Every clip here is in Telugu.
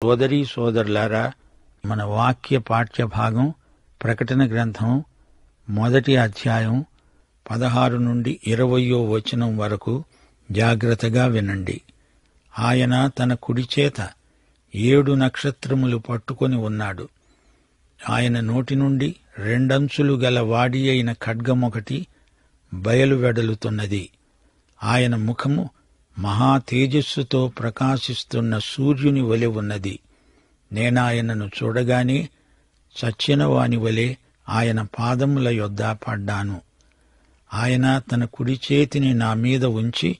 సోదరీ సోదరులారా, మన వాక్య పాఠ్య భాగం ప్రకటన గ్రంథం 1వ అధ్యాయం 16 నుండి 20వ వచనం వరకు జాగ్రత్తగా వినండి. ఆయన తన కుడిచేత 7 నక్షత్రములు పట్టుకొని ఉన్నాడు. ఆయన నోటి నుండి 2 అంచులు గల వాడి అయిన ఖడ్గమొకటి బయలువెడలుతున్నది. ఆయన ముఖము మహా తేజస్సుతో ప్రకాశిస్తున్న సూర్యుని వలె ఉన్నది. నేనాయనను చూడగానే చచ్చిన వాని వలె ఆయన పాదముల యొద్ద పడ్డాను. ఆయన తన కుడి చేతిని నా మీద ఉంచి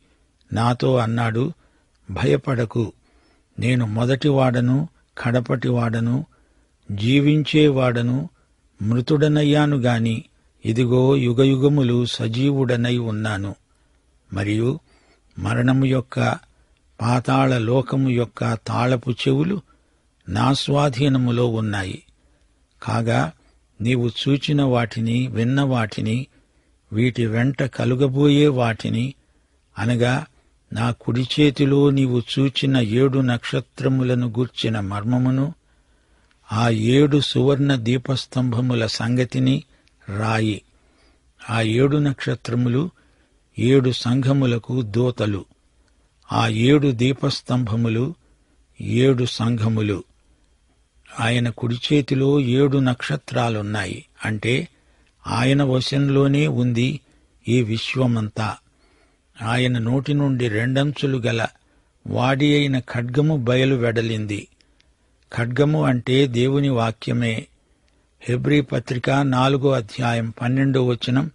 నాతో అన్నాడు, భయపడకు, నేను మొదటివాడను, కడపటివాడను, జీవించేవాడను, మృతుడనయ్యాను గాని ఇదిగో యుగయుగములు సజీవుడనై ఉన్నాను. మరియు మరణము యొక్క, పాతాళ లోకము యొక్క తాళపు చెవులు నా స్వాధీనములో ఉన్నాయి. కాగా నీవు చూచిన వాటిని, విన్న వాటిని, వీటి వెంట కలుగబోయే వాటిని, అనగా నా కుడి చేతిలో నీవు చూచిన 7 నక్షత్రములను గూర్చిన మర్మమును, ఆ 7 సువర్ణ దీపస్తంభముల సంగతిని రాయి. ఆ 7 నక్షత్రములు 7 సంఘములకు దూతలు. ఆ 7 దీపస్తంభములు 7 సంఘములు. ఆయన కుడి చేతిలో 7 నక్షత్రాలున్నాయి. అంటే ఆయన వశంలోనే ఉంది ఈ విశ్వమంతా. ఆయన నోటి నుండి 2 అంచులు గల వాడి అయిన ఖడ్గము బయలువెడలింది. ఖడ్గము అంటే దేవుని వాక్యమే. హెబ్రీ పత్రిక 4వ అధ్యాయం 12వ వచనం,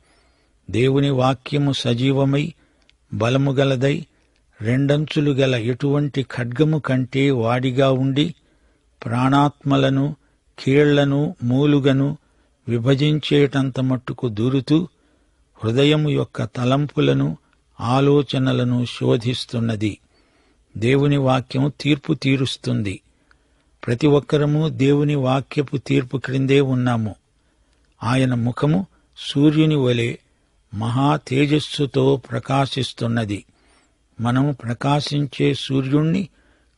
దేవుని వాక్యము సజీవమై బలము గలదై 2 అంచులు గల ఎటువంటి ఖడ్గము కంటే వాడిగా ఉండి ప్రాణాత్మలను, కీళ్లను, మూలుగను విభజించేటంత మట్టుకు దూరుతూ హృదయము యొక్క తలంపులను, ఆలోచనలను శోధిస్తున్నది. దేవుని వాక్యం తీర్పు తీరుస్తుంది. ప్రతి ఒక్కరము దేవుని వాక్యపు తీర్పు క్రిందే ఉన్నాము. ఆయన ముఖము సూర్యుని వలె మహా తేజస్సుతో ప్రకాశిస్తున్నది. మనం ప్రకాశించే సూర్యుణ్ణి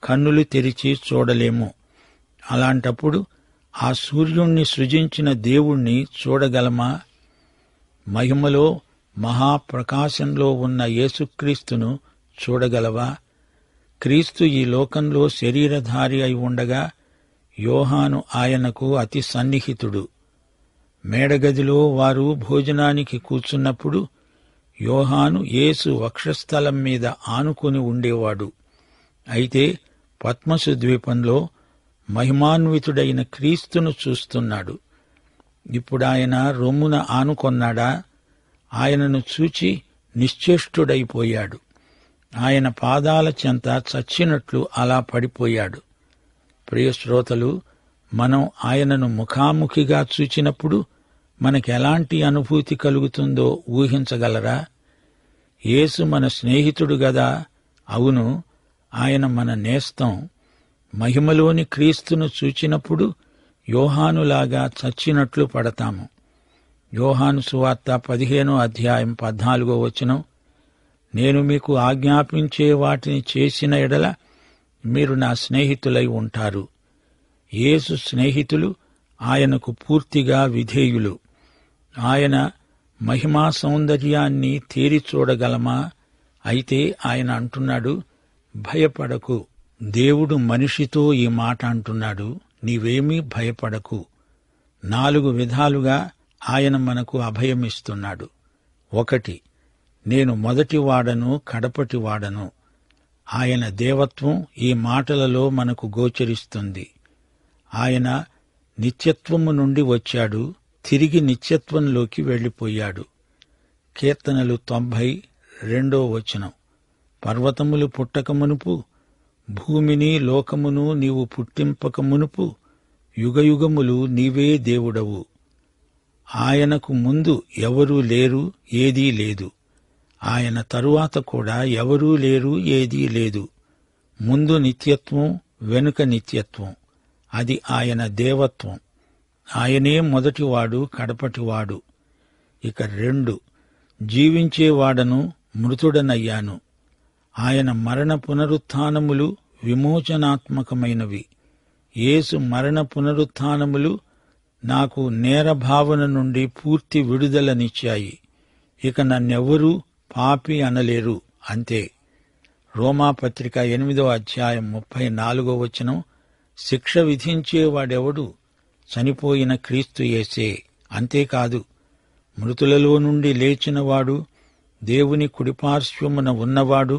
కన్నులు తెరిచి చూడలేము. అలాంటప్పుడు ఆ సూర్యుణ్ణి సృజించిన దేవుణ్ణి చూడగలమా? మహిమలో మహాప్రకాశంలో ఉన్న యేసుక్రీస్తును చూడగలవా? క్రీస్తు ఈ లోకంలో శరీరధారి అయి ఉండగా యోహాను ఆయనకు అతి సన్నిహితుడు. మేడగదిలో వారు భోజనానికి కూర్చున్నప్పుడు యోహాను యేసు వక్షస్థలం మీద ఆనుకుని ఉండేవాడు. అయితే పద్మసు ద్వీపంలో మహిమాన్వితుడైన క్రీస్తును చూస్తున్నాడు. ఇప్పుడాయన రొమ్మున ఆనుకొన్నాడా? ఆయనను చూచి నిశ్చేష్టుడైపోయాడు. ఆయన పాదాల చెంత చచ్చినట్లు అలా పడిపోయాడు. ప్రియశ్రోతలు, మనం ఆయనను ముఖాముఖిగా చూచినప్పుడు మనకెలాంటి అనుభూతి కలుగుతుందో ఊహించగలరా? యేసు మన స్నేహితుడు గదా. అవును, ఆయన మన నేస్తం. మహిమలోని క్రీస్తును చూచినప్పుడు యోహానులాగా చచ్చినట్లు పడతాము. యోహాను సువార్త 15వ అధ్యాయం 14వ వచనం, నేను మీకు ఆజ్ఞాపించే వాటిని చేసిన ఎడల మీరు నా స్నేహితులై ఉంటారు. యేసు స్నేహితులు ఆయనకు పూర్తిగా విధేయులు. ఆయన మహిమా సౌందర్యాన్ని తేరి చూడగలమా? అయితే ఆయన అంటున్నాడు, భయపడకు. దేవుడు మనిషితో ఈ మాట అంటున్నాడు, నీవేమీ భయపడకు. 4 విధాలుగా ఆయన మనకు అభయమిస్తున్నాడు. 1, నేను మొదటివాడను, కడపటివాడను. ఆయన దేవత్వం ఈ మాటలలో మనకు గోచరిస్తుంది. ఆయన నిత్యత్వము నుండి వచ్చాడు, తిరిగి నిత్యత్వంలోకి వెళ్లిపోయాడు. కీర్తనలు 90:2 వచనం, పర్వతములు పుట్టకమునుపు, భూమిని లోకమును నీవు పుట్టింపక మునుపు యుగయుగములు నీవే దేవుడవు. ఆయనకు ముందు ఎవరూ లేరు, ఏదీ లేదు. ఆయన తరువాత కూడా ఎవరూ లేరు, ఏదీ లేదు. ముందు నిత్యత్వం, వెనుక నిత్యత్వం. అది ఆయన దేవత్వం. ఆయనే మొదటివాడు, కడపటివాడు. ఇక 2, జీవించేవాడను, మృతుడనయ్యాను. ఆయన మరణ పునరుత్థానములు విమోచనాత్మకమైనవి. యేసు మరణ పునరుత్థానములు నాకు నేరభావన నుండి పూర్తి విడుదలనిచ్చాయి. ఇక నన్నెవ్వరూ పాపి అనలేరు. అంతే. రోమాపత్రిక 8వ అధ్యాయం 34వ వచనం, శిక్ష విధించేవాడెవడు? చనిపోయిన క్రీస్తు యేసే. అంతేకాదు, మృతులలో నుండి లేచినవాడు, దేవుని కుడిపార్శ్వమున ఉన్నవాడు,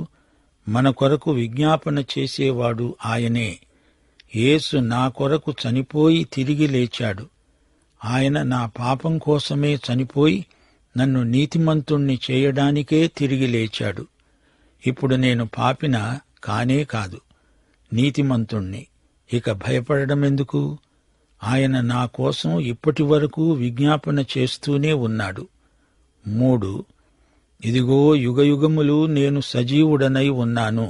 మన కొరకు విజ్ఞాపన చేసేవాడు ఆయనే. యేసు నా కొరకు చనిపోయి తిరిగి లేచాడు. ఆయన నా పాపం కోసమే చనిపోయి నన్ను నీతిమంతుణ్ణి చేయడానికే తిరిగి లేచాడు. ఇప్పుడు నేను పాపినా కానే కాదు, నీతిమంతుణ్ణి. ఇక భయపడడమెందుకు? ఆయన నా కోసం ఇప్పటి వరకు విజ్ఞాపన చేస్తూనే ఉన్నాడు. 3. ఇదిగో యుగయుగములు నేను సజీవుడనై ఉన్నాను.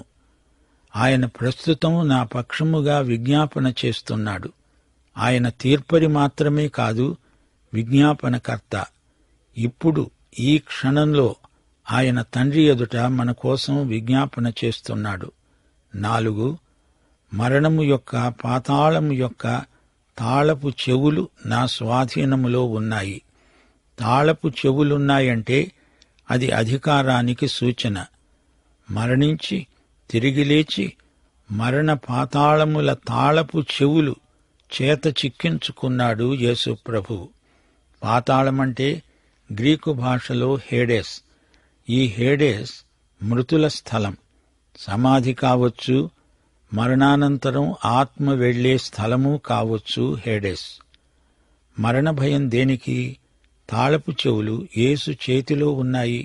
ఆయన ప్రస్తుతం నా పక్షముగా విజ్ఞాపన చేస్తున్నాడు. ఆయన తీర్పరి మాత్రమే కాదు, విజ్ఞాపనకర్త. ఇప్పుడు ఈ క్షణంలో ఆయన తండ్రి ఎదుట మన కోసం విజ్ఞాపన చేస్తున్నాడు. 4. మరణము యొక్క, పాతాళము యొక్క తాళపు చెవులు నా స్వాధీనములో ఉన్నాయి. తాళపు చెవులున్నాయంటే అది అధికారానికి సూచన. మరణించి తిరిగి లేచి మరణ పాతాళముల తాళపు చెవులు చేత చిక్కించుకున్నాడు యేసు ప్రభువు. పాతాళమంటే గ్రీకు భాషలో హేడెస్. ఈ హేడెస్ మృతుల స్థలం. సమాధి కావచ్చు, మరణానంతరం ఆత్మ వెళ్లే స్థలము కావచ్చు హేడెస్. మరణ భయం దేనికి? తాళపు చెవులు యేసు చేతిలో ఉన్నాయి.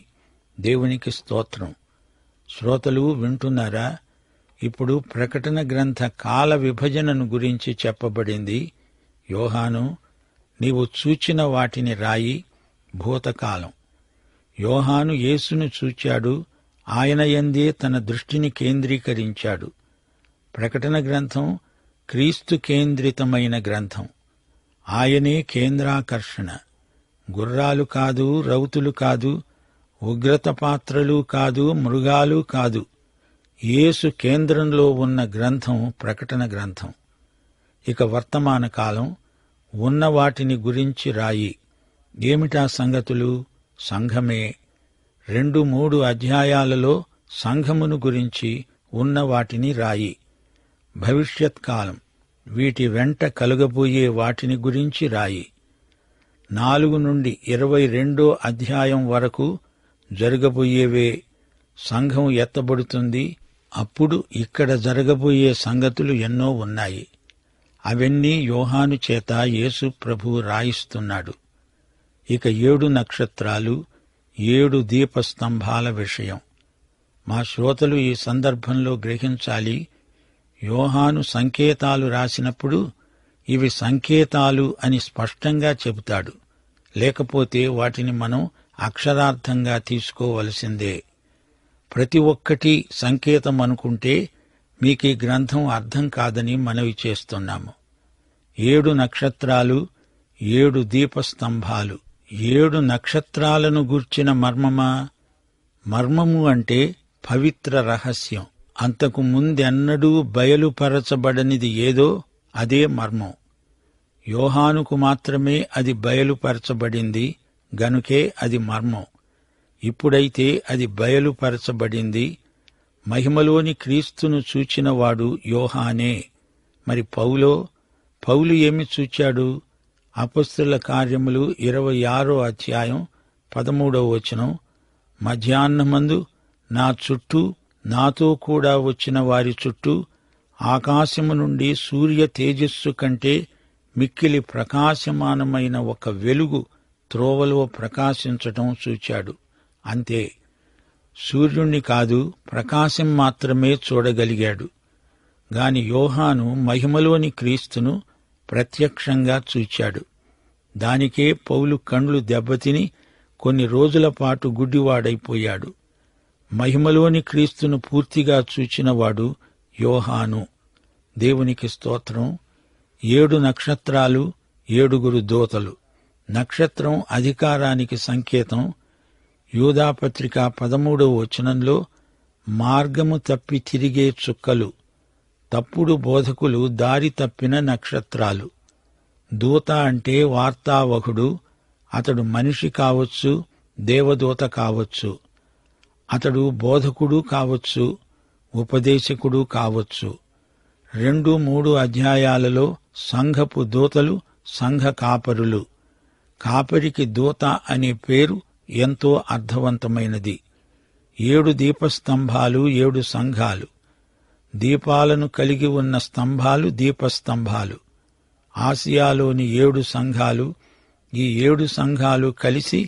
దేవునికి స్తోత్రం. శ్రోతలు వింటున్నారా? ఇప్పుడు ప్రకటన గ్రంథ కాల విభజనను గురించి చెప్పబడింది. యోహాను, నీవు చూచిన వాటిని రాయి. భూతకాలం. యోహాను యేసును చూచాడు. ఆయన యందే తన దృష్టిని కేంద్రీకరించాడు. ప్రకటన గ్రంథం క్రీస్తు కేంద్రితమైన గ్రంథం. ఆయనే కేంద్రాకర్షణ. గుర్రాలు కాదు, రౌతులు కాదు, ఉగ్రత పాత్రలు కాదు, మృగాలు కాదు. యేసు కేంద్రంలో ఉన్న గ్రంథం ప్రకటన గ్రంథం. ఇక వర్తమాన కాలం. ఉన్న వాటిని గురించి రాయి. ఏమిటా సంగతులు? సంఘమే. 2-3 అధ్యాయాలలో సంఘమును గురించి ఉన్న వాటిని రాయి. భవిష్యత్కాలం, వీటి వెంట కలుగబోయే వాటిని గురించి రాయి. 4 నుండి 22 అధ్యాయం వరకు జరగబోయేవే. సంఘం ఎత్తబడుతుంది. అప్పుడు ఇక్కడ జరగబోయే సంగతులు ఎన్నో ఉన్నాయి. అవన్నీ యోహాను చేత యేసు ప్రభువు రాయిస్తున్నాడు. ఇక 7 నక్షత్రాలు, 7 దీపస్తంభాల విషయం. మా శ్రోతలు ఈ సందర్భంలో గ్రహించాలి. యోహాను సంకేతాలు రాసినప్పుడు ఇవి సంకేతాలు అని స్పష్టంగా చెబుతాడు. లేకపోతే వాటిని మనం అక్షరార్థంగా తీసుకోవలసిందే. ప్రతి ఒక్కటి సంకేతం అనుకుంటే మీకీ గ్రంథం అర్థం కాదని మనవి చేస్తున్నాము. 7 నక్షత్రాలు, 7 దీపస్తంభాలు. 7 నక్షత్రాలను గూర్చిన మర్మమా? మర్మము అంటే పవిత్ర రహస్యం. అంతకు ముందెన్నడూ బయలుపరచబడనిది ఏదో అదే మర్మం. యోహానుకు మాత్రమే అది బయలుపరచబడింది గనుకే అది మర్మం. ఇప్పుడైతే అది బయలుపరచబడింది. మహిమలోని క్రీస్తును చూచినవాడు యోహానే. మరి పౌలు ఏమి చూచాడు? అపొస్తలుల కార్యములు 26వ అధ్యాయం 13వ వచనం, మధ్యాహ్నమందు నా చుట్టూ నాతో కూడా వచ్చిన వారి చుట్టూ ఆకాశము నుండి సూర్య తేజస్సు కంటే మిక్కిలి ప్రకాశమానమైన ఒక వెలుగు త్రోవలో ప్రకాశించటం చూచాడు. అంతే. సూర్యుణ్ణి కాదు, ప్రకాశం మాత్రమే చూడగలిగాడు. గాని యోహాను మహిమలోని క్రీస్తును ప్రత్యక్షంగా చూచాడు. దానికే పౌలు కండ్లు దెబ్బతిని కొన్ని రోజుల పాటు గుడ్డివాడైపోయాడు. మహిమలోని క్రీస్తును పూర్తిగా చూచినవాడు యోహాను. దేవునికి స్తోత్రం. 7 నక్షత్రాలు, 7 దూతలు. నక్షత్రం అధికారానికి సంకేతం. యూదాపత్రిక 13వ వచనంలో మార్గము తప్పి తిరిగే చుక్కలు. తప్పుడు బోధకులు దారి తప్పిన నక్షత్రాలు. దూత అంటే వార్తావహుడు. అతడు మనిషి కావచ్చు, దేవదూత కావచ్చు. అతడు బోధకుడు కావచ్చు, ఉపదేశకుడు కావచ్చు. 2-3 అధ్యాయాలలో సంఘపు దూతలు, సంఘ కాపరులు. కాపరికి దూత అనే పేరు ఎంతో అర్థవంతమైనది. 7 దీపస్తంభాలు, 7 సంఘాలు. దీపాలను కలిగి ఉన్న స్తంభాలు దీపస్తంభాలు. ఆసియాలోని 7 సంఘాలు. ఈ 7 సంఘాలు కలిసి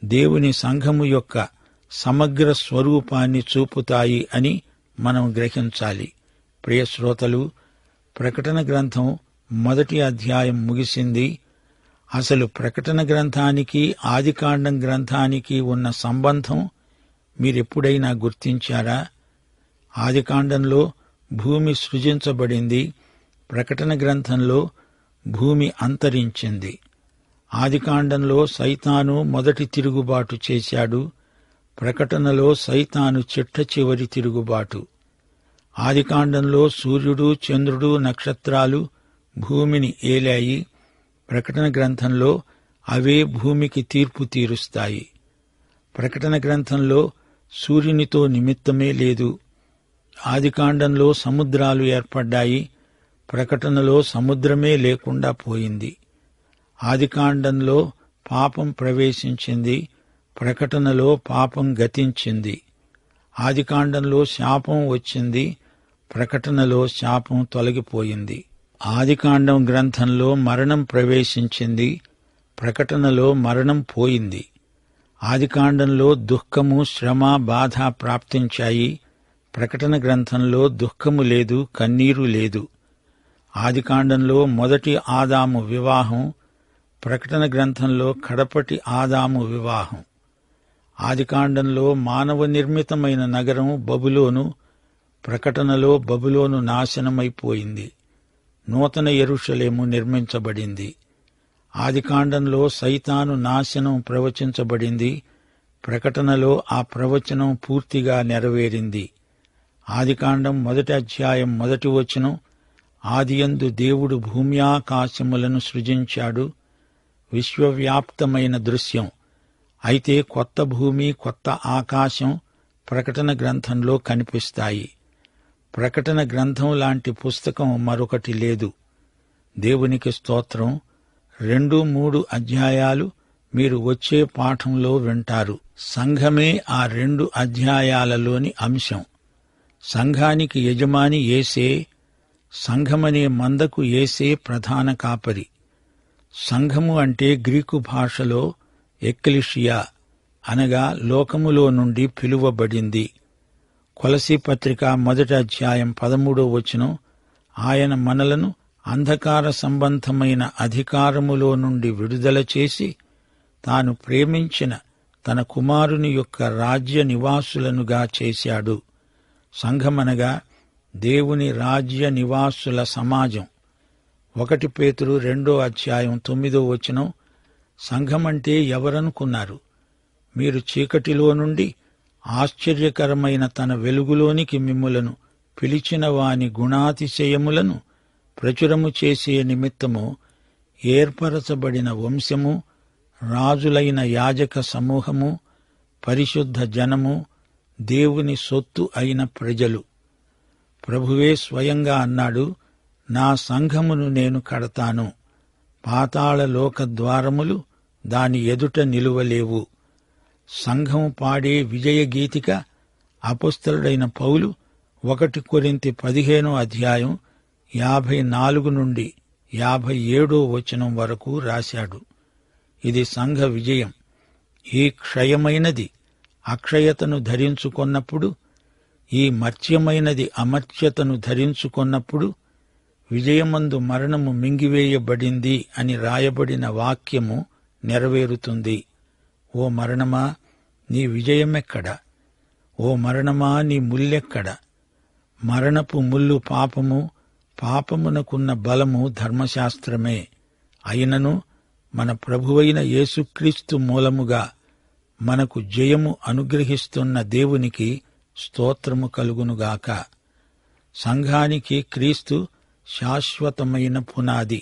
దేవుని సంఘము యొక్క సమగ్ర స్వరూపాన్ని చూపుతాయి అని మనం గ్రహించాలి. ప్రియ శ్రోతలు, ప్రకటన గ్రంథం 1వ అధ్యాయం ముగిసింది. అసలు ప్రకటన గ్రంథానికి ఆదికాండం గ్రంథానికి ఉన్న సంబంధం మీరెప్పుడైనా గుర్తించారా? ఆదికాండంలో భూమి సృజించబడింది. ప్రకటన గ్రంథంలో భూమి అంతరించింది. ఆదికాండంలో సైతాను మొదటి తిరుగుబాటు చేశాడు. ప్రకటనలో సైతాను చిట్ట చివరి తిరుగుబాటు. ఆదికాండంలో సూర్యుడు, చంద్రుడు, నక్షత్రాలు భూమిని ఏలాయి. ప్రకటన గ్రంథంలో అవే భూమికి తీర్పు తీరుస్తాయి. ప్రకటన గ్రంథంలో సూర్యునితో నిమిత్తమే లేదు. ఆదికాండంలో సముద్రాలు ఏర్పడ్డాయి. ప్రకటనలో సముద్రమే లేకుండా పోయింది. ఆదికాండంలో పాపం ప్రవేశించింది. ప్రకటనలో పాపం గతించింది. ఆదికాండంలో శాపం వచ్చింది. ప్రకటనలో శాపం తొలగిపోయింది. ఆదికాండం గ్రంథంలో మరణం ప్రవేశించింది. ప్రకటనలో మరణం పోయింది. ఆదికాండంలో దుఃఖము, శ్రమ, బాధ ప్రాప్తించాయి. ప్రకటన గ్రంథంలో దుఃఖము లేదు, కన్నీరు లేదు. ఆదికాండంలో మొదటి ఆదాము వివాహం. ప్రకటన గ్రంథంలో కడపటి ఆదాము వివాహం. ఆదికాండంలో మానవ నిర్మితమైన నగరం బబులోను. ప్రకటనలో బబులోను నాశనమైపోయింది. నూతన యెరూషలేము నిర్మించబడింది. ఆదికాండంలో సైతాను నాశనం ప్రవచించబడింది. ప్రకటనలో ఆ ప్రవచనం పూర్తిగా నెరవేరింది. ఆదికాండం 1వ అధ్యాయం 1వ వచనం, ఆదియందు దేవుడు భూమ్యాకాశములను సృజించాడు. విశ్వవ్యాప్తమైన దృశ్యం. అయితే కొత్త భూమి, కొత్త ఆకాశం ప్రకటన గ్రంథంలో కనిపిస్తాయి. ప్రకటన గ్రంథం లాంటి పుస్తకం మరొకటి లేదు. దేవునికి స్తోత్రం. 2-3 అధ్యాయాలు మీరు వచ్చే పాఠంలో వింటారు. సంఘమే ఆ 2 అధ్యాయాలలోని అంశం. సంఘానికి యజమాని యేసే. సంఘమనే మందకు యేసే ప్రధాన కాపరి. సంఘము అంటే గ్రీకు భాషలో ఎక్లెషియా అనగా లోకములో నుండి పిలువబడింది. కొలసీ పత్రిక 1వ అధ్యాయం 13వ వచనం, ఆయన మనలను అంధకార సంబంధమైన అధికారములో నుండి విడుదల చేసి తాను ప్రేమించిన తన కుమారుని యొక్క రాజ్య నివాసులనుగా చేశాడు. సంఘమనగా దేవుని రాజ్య నివాసుల సమాజం. 1 పేతురు 2వ అధ్యాయం 9వ వచనం, సంఘమంటే ఎవరనుకున్నారు? మీరు చీకటిలో నుండి ఆశ్చర్యకరమైన తన వెలుగులోనికి మిమ్ములను పిలిచిన వాని గుణాతిశయములను ప్రచురము చేసే నిమిత్తము ఏర్పరచబడిన వంశము, రాజులైన యాజక సమూహము, పరిశుద్ధ జనము, దేవుని సొత్తు అయిన ప్రజలు. ప్రభువే స్వయంగా అన్నాడు, నా సంఘమును నేను కడతాను, పాతాళ లోక ద్వారములు దాని ఎదుట నిలువలేవు. సంఘం పాడే విజయ గీతిక అపొస్తలుడైన పౌలు 1 కొరింథీ 15వ అధ్యాయం 54 నుండి 57వ వచనం వరకు రాశాడు. ఇది సంఘ విజయం. ఈ క్షయమైనది అక్షయతను ధరించుకొన్నప్పుడు, ఈ మర్త్యమైనది అమర్త్యతను ధరించుకొన్నప్పుడు విజయమందు మరణము మింగివేయబడింది అని రాయబడిన వాక్యము నెరవేరుతుంది. ఓ మరణమా, నీ విజయమెక్కడ? ఓ మరణమా, నీ ముల్లెక్కడ? మరణపు ముల్లు పాపము, పాపమునకున్న బలము ధర్మశాస్త్రమే. అయినను మన ప్రభువైన యేసుక్రీస్తు మూలముగా మనకు జయము అనుగ్రహిస్తున్న దేవునికి స్తోత్రము కలుగునుగాక. సంఘానికి క్రీస్తు శాశ్వతమైన పునాది.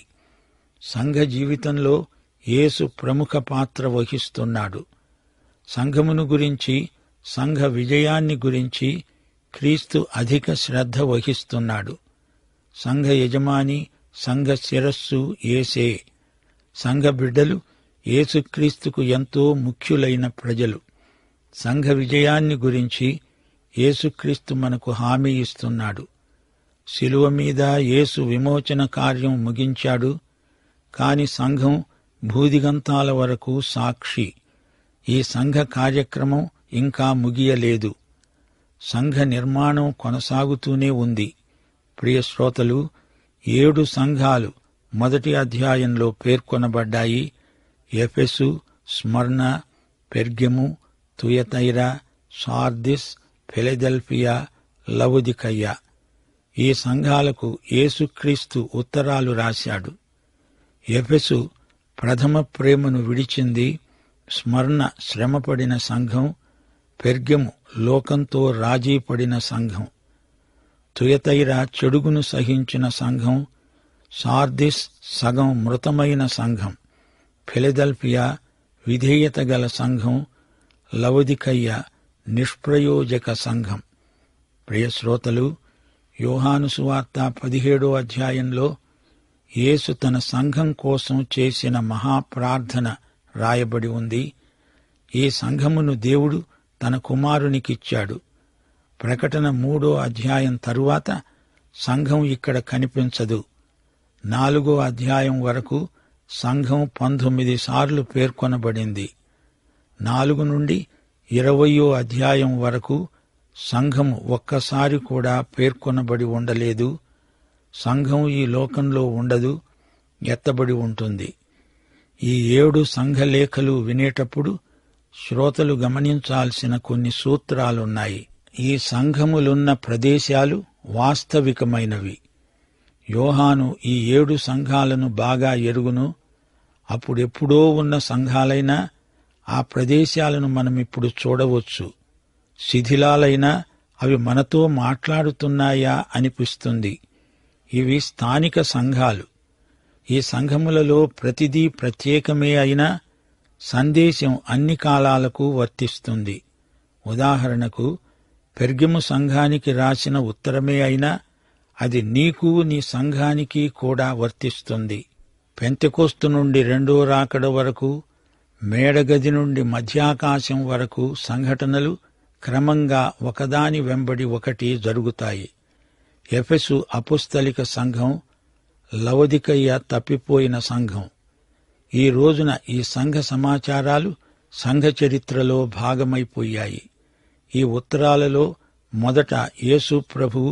సంఘ జీవితంలో యేసు ప్రముఖ పాత్ర వహిస్తున్నాడు. సంఘమును గురించి, సంఘ విజయాన్ని గురించి క్రీస్తు అధిక శ్రద్ధ వహిస్తున్నాడు. సంఘ యజమాని, సంఘ శిరస్సు యేసే. సంఘ బిడ్డలు యేసుక్రీస్తుకు ఎంతో ముఖ్యులైన ప్రజలు. సంఘ విజయాన్ని గురించి యేసుక్రీస్తు మనకు హామీ ఇస్తున్నాడు. శిలువ మీద యేసు విమోచన కార్యం ముగించాడు. కాని సంఘం భూదిగంతాల వరకు సాక్షి. ఈ సంఘ కార్యక్రమం ఇంకా ముగియలేదు. సంఘ నిర్మాణం కొనసాగుతూనే ఉంది. ప్రియ శ్రోతలు, 7 సంఘాలు మొదటి అధ్యాయంలో పేర్కొనబడ్డాయి. ఎఫెసు, స్మర్ణ, Pergamum, Thyatira, Sardis, Philadelphia, Laodicea. ఈ సంఘాలకు యేసుక్రీస్తు ఉత్తరాలు రాశాడు. ఎఫెసు ప్రథమ ప్రేమను విడిచింది. స్మర్ణ శ్రమపడిన సంఘం. పెర్గెము లోకంతో రాజీపడిన సంఘం. తుయతైరా చెడుగును సహించిన సంఘం. సార్దిస్ సగం మృతమైన సంఘం. ఫిలదెల్ఫియా విధేయత గల సంఘం. లవొదికయ నిష్ప్రయోజక సంఘం. ప్రియశ్రోతలు, యోహాను సువార్త 17వ అధ్యాయంలో యేసు తన సంఘం కోసం చేసిన మహాప్రార్థన రాయబడి ఉంది. ఈ సంఘమును దేవుడు తన కుమారునికిచ్చాడు. ప్రకటన 3వ అధ్యాయం తరువాత సంఘం ఇక్కడ కనిపించదు. 4వ అధ్యాయం వరకు సంఘం 19 సార్లు పేర్కొనబడింది. 4 నుండి 20వ అధ్యాయం వరకు సంఘం ఒక్కసారి కూడా పేర్కొనబడి ఉండలేదు. సంఘం ఈ లోకంలో ఉండదు, ఎత్తబడి ఉంటుంది. ఈ 7 సంఘలేఖలు వినేటప్పుడు శ్రోతలు గమనించాల్సిన కొన్ని సూత్రాలున్నాయి. ఈ సంఘములున్న ప్రదేశాలు వాస్తవికమైనవి. యోహాను ఈ 7 సంఘాలను బాగా ఎరుగును. అప్పుడెప్పుడో ఉన్న సంఘాలైనా ఆ ప్రదేశాలను మనమిప్పుడు చూడవచ్చు. శిథిలాలైనా అవి మనతో మాట్లాడుతున్నాయా అనిపిస్తుంది. ఇవి స్థానిక సంఘాలు. ఈ సంఘములలో ప్రతిదీ ప్రత్యేకమే అయినా సందేశం అన్ని కాలాలకు వర్తిస్తుంది. ఉదాహరణకు, పెర్గెము సంఘానికి రాసిన ఉత్తరమే అయినా అది నీకు, నీ సంఘానికి కూడా వర్తిస్తుంది. పెంతెకొస్తు నుండి 2వ రాకడ వరకు, మేడగది నుండి మధ్యాకాశం వరకు సంఘటనలు క్రమంగా ఒకదాని వెంబడి ఒకటి జరుగుతాయి. ఎఫెసు అపుస్తలిక సంఘం, లవొదికయ తప్పిపోయిన సంఘం. ఈ రోజున ఈ సంఘ సమాచారాలు సంఘ చరిత్రలో భాగమైపోయాయి. ఈ ఉత్తరాలలో మొదట యేసు ప్రభువు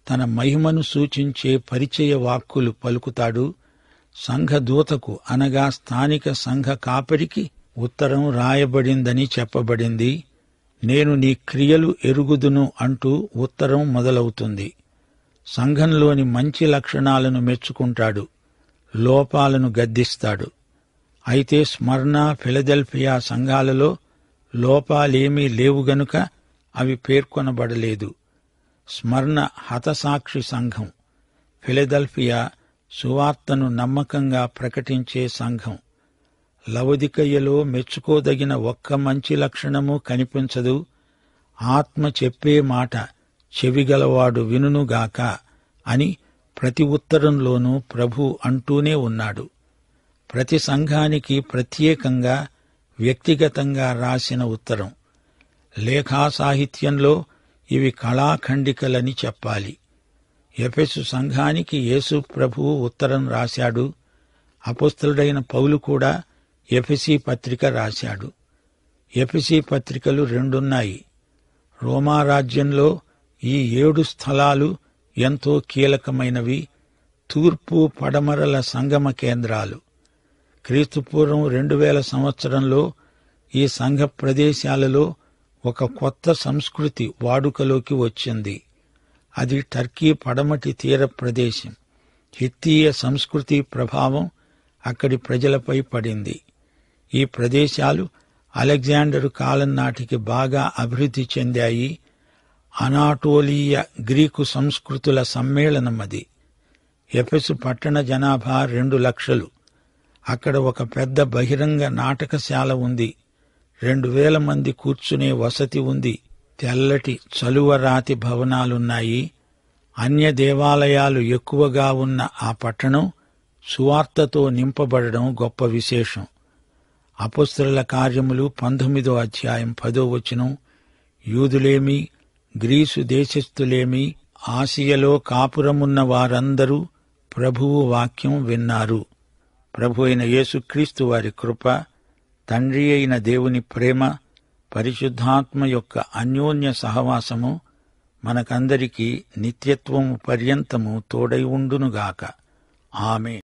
తన మహిమను సూచించే పరిచయ వాక్కులు పలుకుతాడు. సంఘ దూతకు అనగా స్థానిక సంఘ కాపరికి ఉత్తరం రాయబడిందని చెప్పబడింది. నేను నీ క్రియలు ఎరుగుదును అంటూ ఉత్తరం మొదలవుతుంది. సంఘంలోని మంచి లక్షణాలను మెచ్చుకుంటాడు, లోపాలను గద్దిస్తాడు. అయితే స్మర్ణ, ఫిలదెల్ఫియా సంఘాలలో లోపాలేమీ లేవు గనుక అవి పేర్కొనబడలేదు. స్మర్ణ హతసాక్షి సంఘం. ఫిలదెల్ఫియా సువార్తను నమ్మకంగా ప్రకటించే సంఘం. లవొదికయలో మెచ్చుకోదగిన ఒక్క మంచి లక్షణము కనిపించదు. ఆత్మ చెప్పే మాట చెవిగలవాడు వినుగాక అని ప్రతి ఉత్తరంలోనూ ప్రభు అంటూనే ఉన్నాడు. ప్రతి సంఘానికి ప్రత్యేకంగా, వ్యక్తిగతంగా రాసిన ఉత్తరం. లేఖా సాహిత్యంలో ఇవి కళాఖండికలని చెప్పాలి. ఎఫెసు సంఘానికి యేసు ప్రభువు ఉత్తరం రాశాడు. అపొస్తలుడైన పౌలు కూడా ఎఫెసీ పత్రిక రాశాడు. ఎఫెసీ పత్రికలు 2 ఉన్నాయి. రోమారాజ్యంలో ఈ 7 స్థలాలు ఎంతో కీలకమైనవి. తూర్పు పడమరల సంగమ కేంద్రాలు. క్రీస్తుపూర్వం 2000 సంవత్సరంలో ఈ సంఘ ప్రదేశాలలో ఒక కొత్త సంస్కృతి వాడుకలోకి వచ్చింది. అది టర్కీ పడమటి తీర ప్రదేశం. హిత్తీయ సంస్కృతి ప్రభావం అక్కడి ప్రజలపై పడింది. ఈ ప్రదేశాలు అలెగ్జాండరు కాలం నాటికి బాగా అభివృద్ధి చెందాయి. అనాటోలియ గ్రీకు సంస్కృతుల సమ్మేళనమది. ఎఫెసు పట్టణ జనాభా 2 లక్షలు. అక్కడ ఒక పెద్ద బహిరంగ నాటకశాల ఉంది. 2000 మంది కూర్చునే వసతి ఉంది. తెల్లటి చలువరాతి భవనాలున్నాయి. అన్య దేవాలయాలు ఎక్కువగా ఉన్న ఆ పట్టణం సువార్తతో నింపబడడం గొప్ప విశేషం. అపొస్తలుల కార్యములు 19వ అధ్యాయం 10వ వచనం, యూదులేమి గ్రీసు దేశస్థులేమి ఆసియలో కాపురమున్న వారందరూ ప్రభువు వాక్యం విన్నారు. ప్రభు అయిన యేసుక్రీస్తు వారి కృప, తండ్రి అయిన దేవుని ప్రేమ, పరిశుద్ధాత్మ యొక్క అన్యోన్య సహవాసము మనకందరికీ నిత్యత్వము పర్యంతము తోడై ఉండునుగాక. ఆమేన్.